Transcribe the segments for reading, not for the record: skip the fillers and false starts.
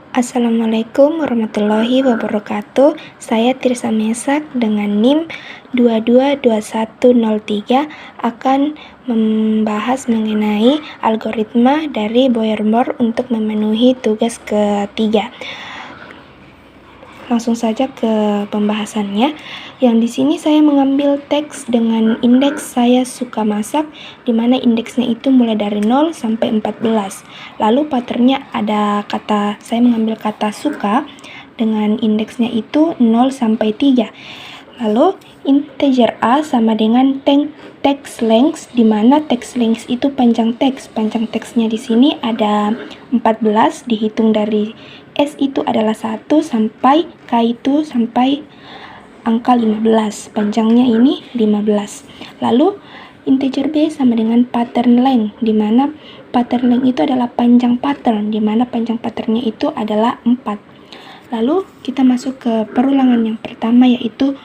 Assalamualaikum warahmatullahi wabarakatuh. Saya Tirsa Mesak dengan NIM 222103 akan membahas mengenai algoritma dari Boyer-Moore untuk memenuhi tugas ketiga. Langsung saja ke pembahasannya. Yang di sini saya mengambil teks dengan indeks saya suka masak, di mana indeksnya itu mulai dari 0 sampai 14. Lalu patternnya ada saya mengambil kata suka dengan indeksnya itu 0 sampai 3. Lalu integer A sama dengan text length, di mana text length itu panjang teks. Panjang teksnya di sini ada 14, dihitung dari S itu adalah 1 sampai K itu sampai angka 15. Panjangnya ini 15. Lalu integer B sama dengan pattern length, di mana pattern length itu adalah panjang pattern, di mana panjang patternnya itu adalah 4. Lalu kita masuk ke perulangan yang pertama, yaitu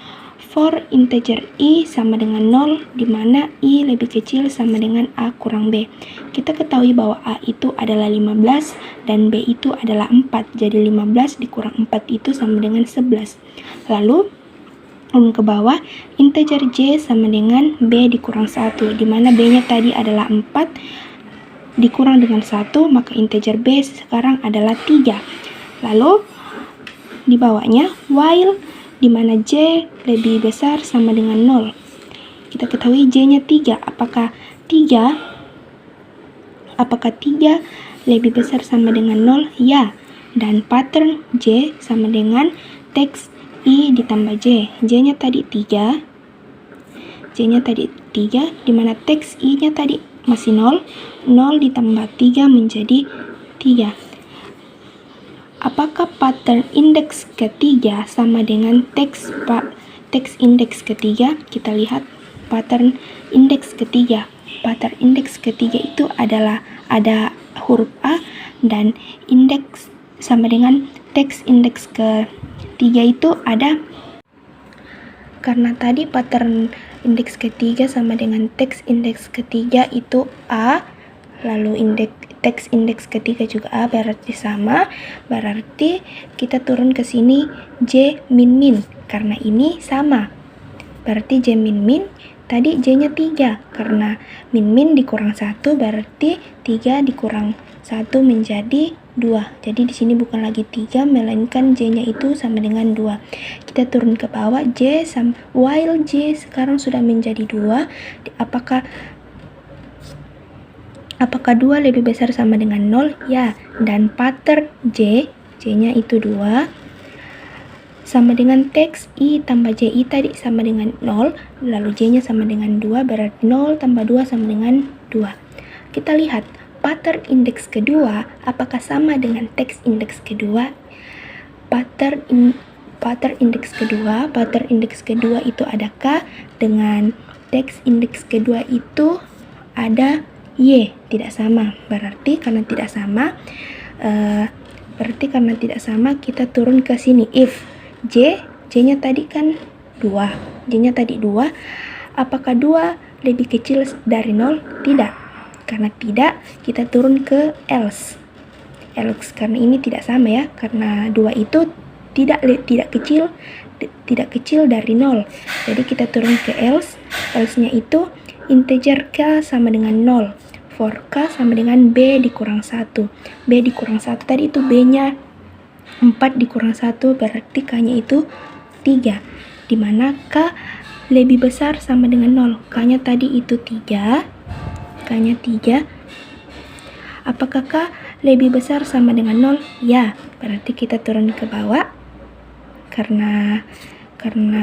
for integer I sama dengan 0, di mana I lebih kecil sama dengan A kurang B. Kita ketahui bahwa A itu adalah 15 dan B itu adalah 4. Jadi 15 dikurang 4 itu sama dengan 11. Lalu turun ke bawah, integer J sama dengan B dikurang 1, di mana B-nya tadi adalah 4 dikurang dengan 1, maka integer B sekarang adalah 3. Lalu di bawahnya while, di mana J lebih besar sama dengan 0. Kita ketahui J-nya 3. Apakah 3 lebih besar sama dengan 0? Ya. Dan pattern J sama dengan teks I ditambah J. J-nya tadi 3. J-nya tadi 3, di mana teks I-nya tadi masih 0. 0 ditambah 3 menjadi 3. Apakah pattern indeks ketiga sama dengan teks indeks ketiga? Kita lihat pattern indeks ketiga. Pattern indeks ketiga itu adalah ada huruf A, dan indeks sama dengan teks indeks ketiga itu ada. Karena tadi pattern indeks ketiga sama dengan teks indeks ketiga itu A, lalu teks indeks ketiga juga A, berarti sama. Berarti kita turun ke sini J min min, karena ini sama. Berarti J min min tadi J-nya 3, karena min min dikurang 1 berarti 3 dikurang 1 menjadi 2. Jadi di sini bukan lagi 3, melainkan J-nya itu sama dengan 2. Kita turun ke bawah, while J sekarang sudah menjadi 2, apakah 2 lebih besar sama dengan 0? Ya. Dan pattern J-nya itu 2, sama dengan teks I tambah JI tadi sama dengan 0, lalu J-nya sama dengan 2, berarti 0 tambah 2 sama dengan 2. Kita lihat pattern indeks kedua, apakah sama dengan teks indeks kedua? Pattern indeks kedua itu ada K, dengan teks indeks kedua itu ada Y, tidak sama. Berarti karena tidak sama, kita turun ke sini. If J-nya tadi kan 2. J-nya tadi 2. Apakah 2 lebih kecil dari 0? Tidak. Karena tidak, kita turun ke else. Karena ini tidak sama ya. Karena 2 itu tidak kecil dari 0. Jadi kita turun ke else. Else-nya itu integer K sama dengan 0. For K sama dengan B dikurang 1. B dikurang 1 tadi itu B-nya 4 dikurang 1, berarti K-nya itu 3. Dimana K lebih besar sama dengan 0. K-nya tadi itu 3. K-nya 3. Apakah K lebih besar sama dengan 0? Ya. Berarti kita turun ke bawah. Karena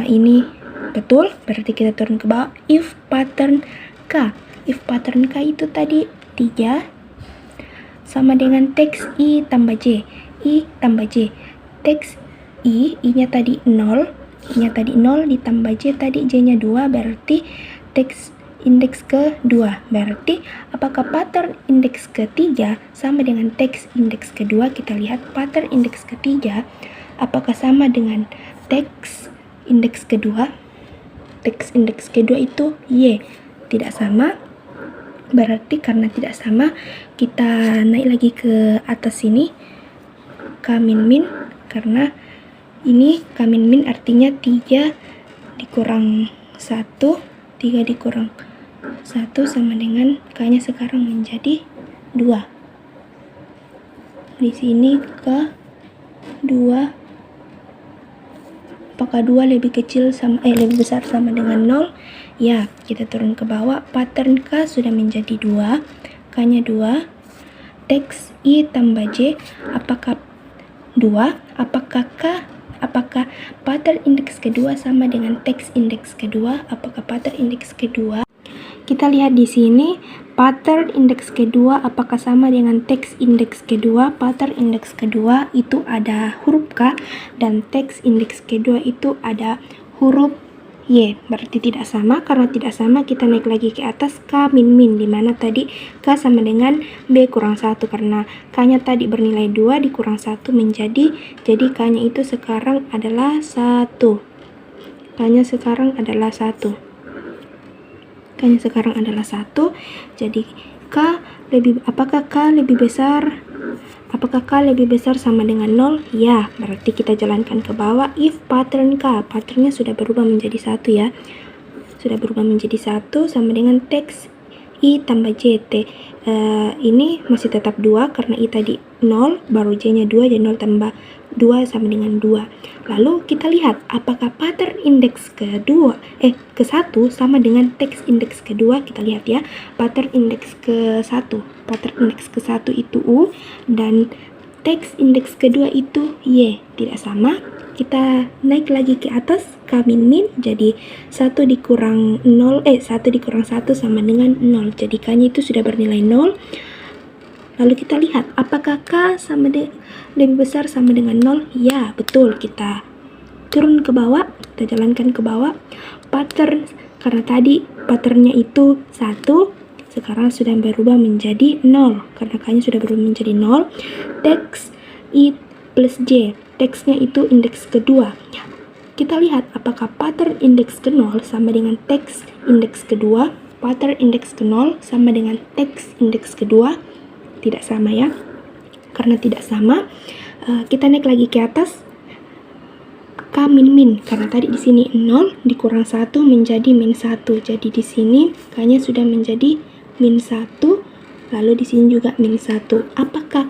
ini betul, berarti kita turun ke bawah. If pattern K itu tadi 3 sama dengan teks I tambah J. Teks I-nya tadi 0. I-nya tadi 0 ditambah J tadi J-nya 2, berarti teks indeks kedua. Berarti apakah pattern indeks ketiga sama dengan teks indeks kedua? Kita lihat pattern indeks ketiga apakah sama dengan teks indeks kedua. Teks indeks kedua itu Y, tidak sama. Berarti karena tidak sama, kita naik lagi ke atas sini. K min min, karena ini K min min artinya 3 dikurang 1, 3 dikurang 1 sama dengan K-nya sekarang menjadi 2. Di sini K 2. Apakah 2 lebih besar sama dengan 0? Ya, kita turun ke bawah. Pattern K sudah menjadi 2. K-nya 2. Teks I tambah J, apakah 2? Apakah pattern indeks kedua sama dengan teks indeks kedua? Apakah pattern indeks kedua? Kita lihat di sini, pattern indeks kedua apakah sama dengan teks indeks kedua? Pattern indeks kedua itu ada huruf K dan teks indeks kedua itu ada huruf Y. Berarti tidak sama. Karena tidak sama, kita naik lagi ke atas K min min, dimana tadi K sama dengan B kurang 1. Karena K-nya tadi bernilai 2 dikurang 1 jadi K-nya itu sekarang adalah 1. K-nya sekarang adalah 1. K-nya sekarang adalah 1. Jadi apakah K lebih besar? Apakah K lebih besar sama dengan 0? Ya, berarti kita jalankan ke bawah. If pattern K, patternnya sudah berubah menjadi 1 ya. Sudah berubah menjadi 1 sama dengan teks I tambah J. Ini masih tetap 2 karena I tadi 0, baru J-nya 2, jadi 0 tambah 2 sama dengan 2. Lalu kita lihat apakah pattern indeks ke 1 sama dengan teks indeks kedua. Kita lihat ya, pattern indeks ke 1. Pattern indeks ke 1 itu U dan teks indeks kedua itu Y. Tidak sama. Kita naik lagi ke atas K min min, jadi 1 dikurang 1 sama dengan 0. Jadi K-nya itu sudah bernilai 0. Lalu kita lihat apakah K lebih besar sama dengan 0? Ya, betul. Kita turun ke bawah, kita jalankan ke bawah. Pattern, karena tadi patternnya itu 1, sekarang sudah berubah menjadi 0. Karena K-nya sudah berubah menjadi 0. Teks I plus J, teksnya itu indeks kedua. Kita lihat apakah pattern indeks ke 0 sama dengan teks indeks kedua. Pattern indeks ke 0 sama dengan teks indeks kedua. Tidak sama ya. Karena tidak sama, kita naik lagi ke atas K min min, karena tadi di sini 0 dikurang 1 menjadi min 1. Jadi di sini K-nya sudah menjadi min 1, lalu di sini juga min 1. Apakah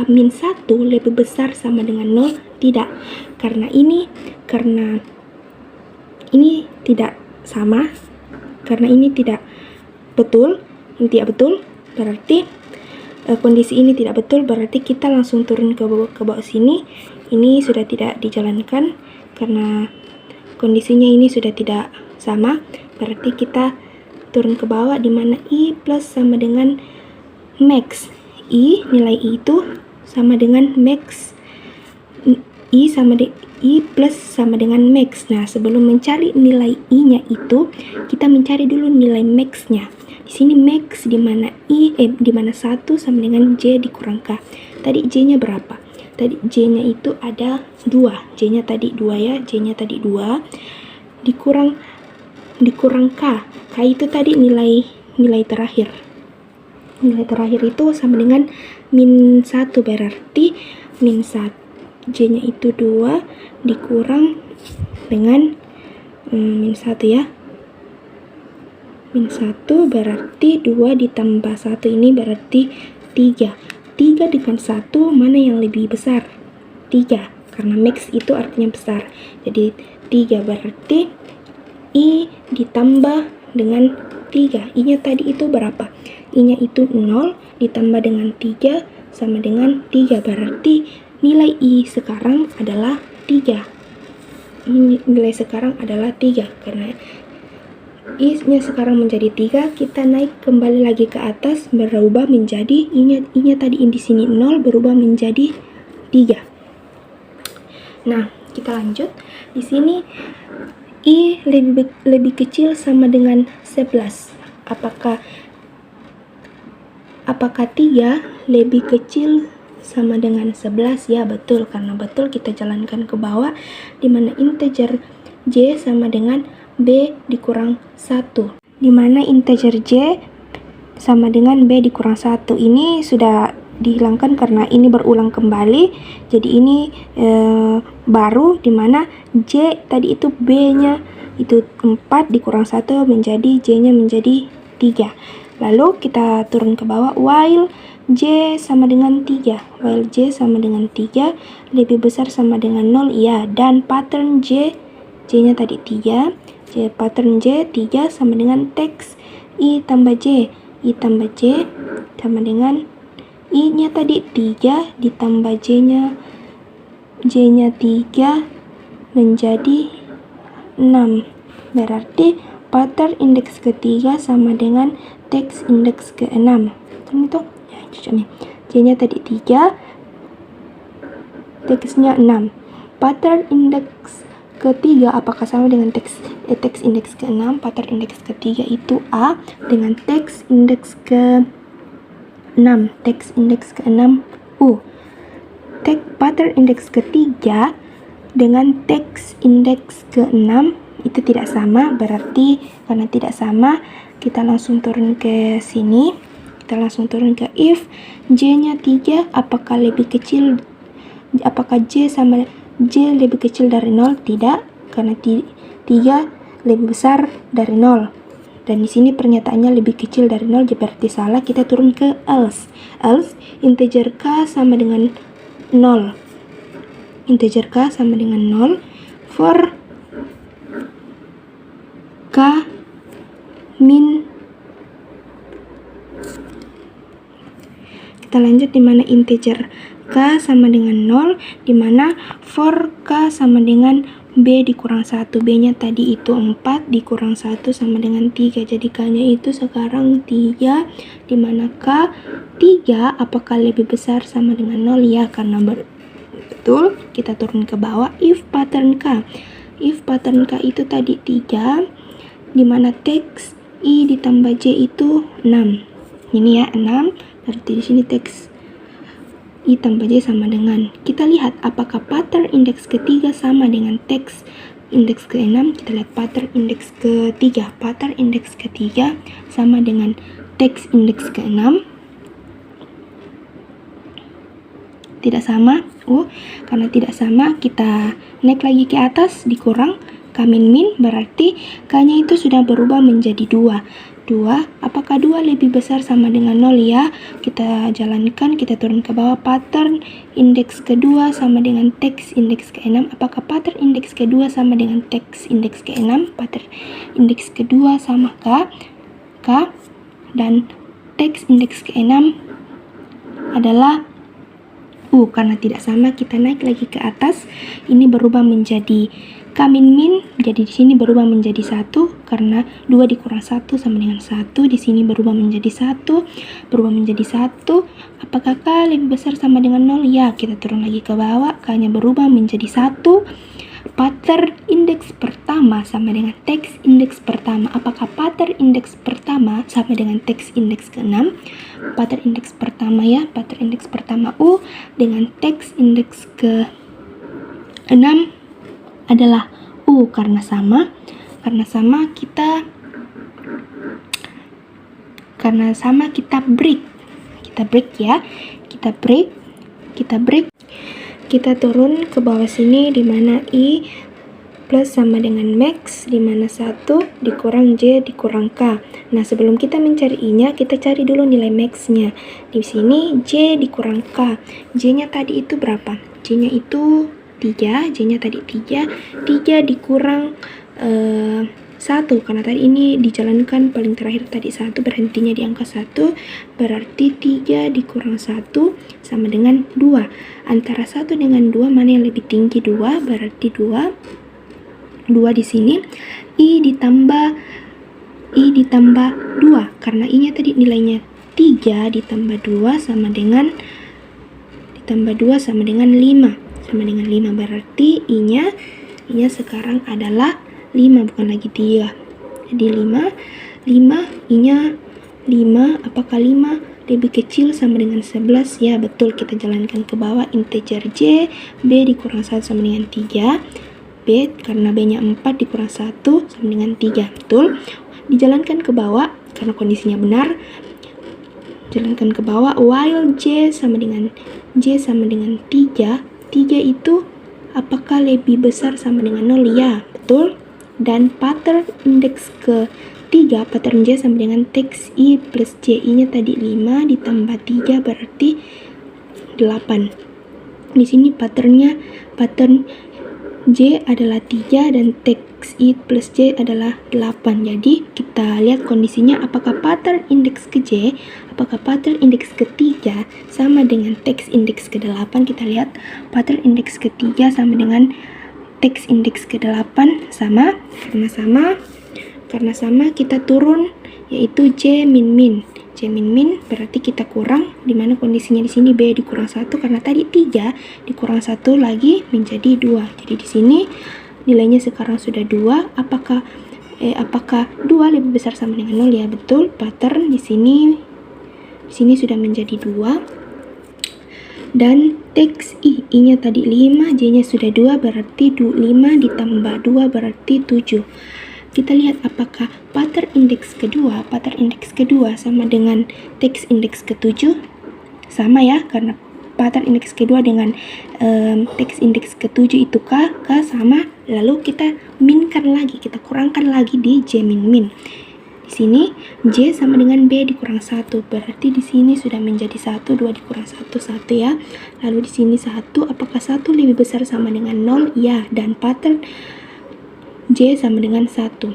min 1 lebih besar sama dengan 0? Tidak. Karena ini tidak sama. Karena ini tidak betul. Ini tidak betul. Berarti kondisi ini tidak betul, berarti kita langsung turun ke bawah sini. Ini sudah tidak dijalankan karena kondisinya ini sudah tidak sama. Berarti kita turun ke bawah, di mana I plus sama dengan max. Nilai I itu sama dengan max. I plus sama dengan max. Nah, sebelum mencari nilai I-nya itu, kita mencari dulu nilai max-nya. Di sini max di mana di mana 1 sama dengan J dikurang K. Tadi J-nya berapa? Tadi J-nya itu ada 2. J-nya tadi 2 ya. J-nya tadi 2 dikurang K. K itu tadi nilai terakhir. Nilai terakhir itu sama dengan min 1, berarti min 1. J-nya itu 2 dikurang dengan min 1 ya. Min 1 berarti 2 ditambah 1 ini berarti 3. 3 dengan 1 mana yang lebih besar? 3, karena max itu artinya besar. Jadi 3 berarti I ditambah dengan 3. I-nya tadi itu berapa? I-nya itu 0 ditambah dengan 3 sama dengan 3. Berarti nilai I sekarang adalah 3. Nilai sekarang adalah 3. Karena I-nya sekarang menjadi 3, kita naik kembali lagi ke atas, berubah menjadi I-nya tadi di sini 0 berubah menjadi 3. Nah, kita lanjut. Di sini I lebih kecil sama dengan 11. Apakah 3 lebih kecil sama dengan 11? Ya, betul. Karena betul, kita jalankan ke bawah, di mana integer J sama dengan B dikurang 1. Di mana integer J sama dengan B dikurang 1. Ini sudah dihilangkan karena ini berulang kembali. Jadi ini baru, dimana J tadi itu B-nya itu 4 dikurang 1 menjadi J-nya menjadi 3. Lalu kita turun ke bawah, while J sama dengan 3. While J sama dengan 3 lebih besar sama dengan 0, ya. Dan pattern J-nya tadi 3. Pattern J 3 sama dengan teks I tambah J. I tambah J sama dengan I-nya tadi 3 ditambah J-nya 3 menjadi 6. Berarti pattern indeks ketiga sama dengan teks indeks ke-6. Ini tuh ya, cocoknya. J-nya tadi 3, teksnya 6. Pattern indeks ketiga apakah sama dengan teks indeks ke-6? Pattern indeks ketiga itu A dengan teks indeks ke-6. Teks indeks ke-6 U. Pattern indeks ketiga dengan teks indeks ke-6 itu tidak sama. Berarti karena tidak sama, kita langsung turun ke sini. Kita langsung turun ke if J-nya 3 apakah lebih kecil, apakah J lebih kecil dari 0? Tidak, karena 3 lebih besar dari 0. Dan di sini pernyataannya lebih kecil dari 0, berarti salah. Kita turun ke else. Else integer k sama dengan 0. Integer k sama dengan 0 for k min. Kita lanjut dimana integer k sama dengan 0, dimana for k sama dengan B dikurang 1. B-nya tadi itu 4 dikurang 1 sama dengan 3. Jadi K-nya itu sekarang 3, dimana K 3 apakah lebih besar sama dengan 0? Ya, karena betul. Kita turun ke bawah, if pattern K. If pattern K itu tadi 3, dimana teks I ditambah J itu 6. Ini ya, 6. Berarti di sini teks I tambah J sama dengan, kita lihat apakah pattern indeks ketiga sama dengan teks indeks ke-6. Kita lihat pattern indeks ketiga. Pattern indeks ketiga sama dengan teks indeks ke-6. Tidak sama. Karena tidak sama, kita naik lagi ke atas, dikurang K min, berarti K-nya itu sudah berubah menjadi 2. Apakah 2 lebih besar sama dengan 0? Ya, kita jalankan, kita turun ke bawah, pattern indeks kedua sama dengan teks indeks ke-6. Apakah pattern indeks kedua sama dengan teks indeks ke-6? Pattern indeks kedua sama K dan teks indeks ke-6 adalah U. Karena tidak sama, kita naik lagi ke atas, ini berubah menjadi K min, jadi di sini berubah menjadi 1 karena 2 dikurang 1 sama dengan 1. Di sini berubah menjadi 1, berubah menjadi 1. Apakah K lebih besar sama dengan 0? Ya, kita turun lagi ke bawah, K-nya berubah menjadi 1. Pattern indeks pertama sama dengan teks indeks pertama. Apakah pattern indeks pertama sama dengan teks indeks ke-6? Pattern indeks pertama ya, pattern indeks pertama U dengan teks indeks ke-6 adalah U. Karena sama kita break. Kita turun ke bawah sini, dimana I plus sama dengan max, dimana 1 dikurang J dikurang K. Nah, sebelum kita mencari I-nya, kita cari dulu nilai max-nya. Di sini J dikurang K. J-nya tadi itu berapa? J-nya itu 3, J-nya tadi 3 dikurang 1, karena tadi ini dijalankan paling terakhir tadi 1, berhentinya di angka 1, berarti 3 dikurang 1 sama dengan 2. Antara 1 dengan 2 mana yang lebih tinggi? 2, berarti 2 di sini. I ditambah 2, karena I-nya tadi nilainya 3 ditambah 2 sama dengan 5. Sama dengan 5, berarti I-nya sekarang adalah 5, bukan lagi 3. Jadi 5 I-nya 5. Apakah 5 lebih kecil sama dengan 11? Ya, betul. Kita jalankan ke bawah, integer J B dikurang 1 sama dengan 3. B, karena B-nya 4 dikurang 1 sama dengan 3. Betul. Dijalankan ke bawah karena kondisinya benar. jalankan ke bawah. While J sama dengan 3, 3 itu apakah lebih besar sama dengan 0? Ya, betul. Dan pattern indeks ke-3, pattern J sama dengan teks I plus J. I-nya tadi 5 ditambah 3 berarti 8. Di sini pattern J adalah 3 dan teks I plus J adalah 8. Jadi kita lihat kondisinya, apakah pattern indeks ke J, apakah pattern indeks ke-3 sama dengan teks indeks ke-8. Kita lihat pattern indeks ke-3 sama dengan teks indeks ke-8 sama. Karena sama kita turun, yaitu J min min. J min min berarti kita kurang, dimana kondisinya di sini B dikurang 1, karena tadi 3 dikurang 1 lagi menjadi 2. Jadi di sini nilainya sekarang sudah 2. Apakah 2 lebih besar sama dengan 0? Ya, betul. Pattern di sini sudah menjadi 2. Dan teks I-nya tadi 5, J-nya sudah 2, berarti 5 ditambah 2 berarti 7. Kita lihat apakah pattern indeks kedua sama dengan teks indeks ke-7. Sama ya, karena pattern indeks kedua dengan teks indeks ke-7 itu K sama. Lalu kita kita kurangkan lagi di J min min. Di sini J sama dengan B dikurang 1, berarti di sini sudah menjadi 1, 2 dikurang 1 ya. Lalu di sini 1, apakah 1 lebih besar sama dengan 0? Ya, dan pattern J sama dengan 1.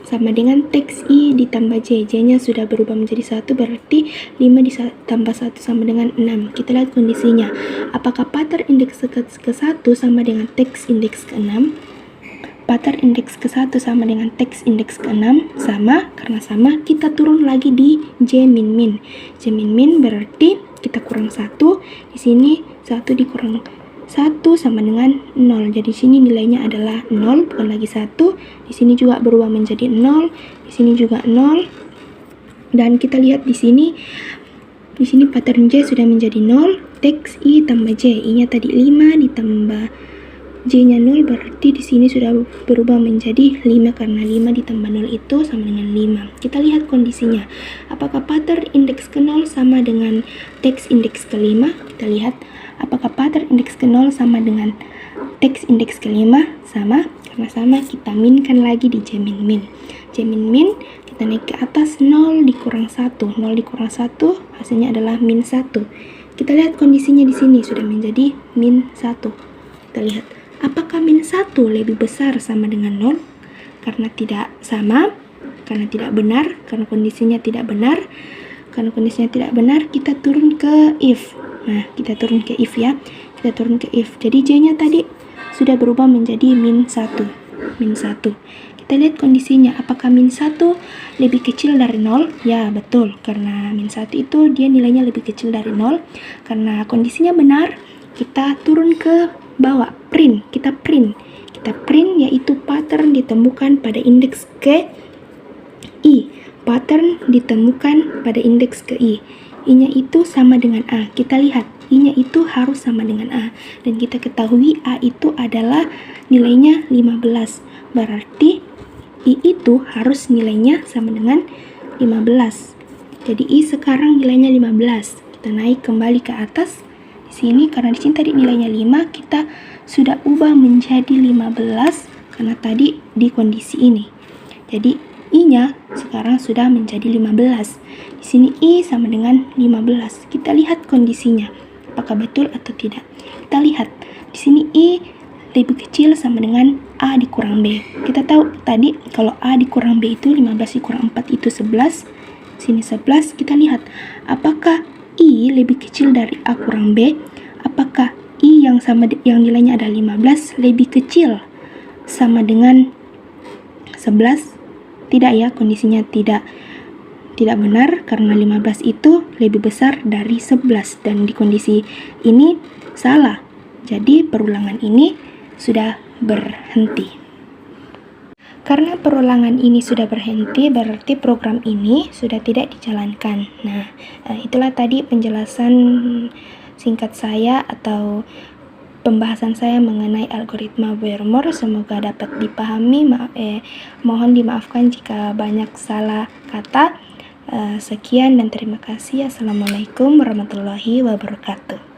Sama dengan teks I ditambah J. J-nya sudah berubah menjadi 1, berarti 5 ditambah 1 sama dengan 6. Kita lihat kondisinya. Apakah pattern indeks ke-1 sama dengan teks indeks ke-6? Pattern indeks ke-1 sama dengan teks indeks ke-6? Sama. Karena sama, kita turun lagi di J min min. J min min berarti kita kurang 1. Di sini 1 dikurang 1 sama dengan 0. Jadi sini nilainya adalah 0, bukan lagi 1. Di sini juga berubah menjadi 0. Di sini juga 0. Dan kita lihat di sini pattern J sudah menjadi 0. Teks I tambah J. I-nya tadi 5 ditambah J-nya 0, berarti di sini sudah berubah menjadi 5, karena 5 ditambah 0 itu sama dengan 5. Kita lihat kondisinya. Apakah pattern indeks ke-0 sama dengan teks indeks ke-5? Kita lihat apakah pattern indeks ke-0 sama dengan teks indeks ke-5? Sama. Karena sama, kita minkan lagi di J min min. J min min, kita naik ke atas, 0 dikurang 1. 0 dikurang 1, hasilnya adalah min 1. Kita lihat kondisinya di sini sudah menjadi min 1. Kita lihat, apakah min 1 lebih besar sama dengan 0? Karena tidak sama, karena tidak benar, karena kondisinya tidak benar. Karena kondisinya tidak benar, kita turun ke if. Nah, kita turun ke if ya. Kita turun ke if. Jadi J-nya tadi sudah berubah menjadi min 1. Kita lihat kondisinya. Apakah min 1 lebih kecil dari 0? Ya, betul. Karena min 1 itu dia nilainya lebih kecil dari 0. Karena kondisinya benar, kita turun ke bawah. Kita print, yaitu pattern ditemukan pada indeks ke I. Pattern ditemukan pada indeks ke I. I-nya itu sama dengan A. Kita lihat, I-nya itu harus sama dengan A. Dan kita ketahui A itu adalah nilainya 15. Berarti I itu harus nilainya sama dengan 15. Jadi I sekarang nilainya 15. Kita naik kembali ke atas. Di sini, karena di sini tadi nilainya 5, kita sudah ubah menjadi 15 karena tadi di kondisi ini. Jadi I-nya sekarang sudah menjadi 15. Di sini I sama dengan 15. Kita lihat kondisinya. Apakah betul atau tidak? Kita lihat. Di sini I lebih kecil sama dengan A dikurang B. Kita tahu tadi kalau A dikurang B itu 15 dikurang 4 itu 11. Sini 11. Kita lihat apakah I lebih kecil dari A kurang B? Apakah I yang nilainya ada 15 lebih kecil sama dengan 11? Tidak ya, kondisinya tidak benar karena 15 itu lebih besar dari 11 dan di kondisi ini salah. Jadi perulangan ini sudah berhenti. Karena perulangan ini sudah berhenti, berarti program ini sudah tidak dijalankan. Nah, itulah tadi penjelasan singkat saya atau pembahasan saya mengenai algoritma Barrymore. Semoga dapat dipahami. Mohon dimaafkan jika banyak salah kata. Sekian dan terima kasih. Assalamualaikum warahmatullahi wabarakatuh.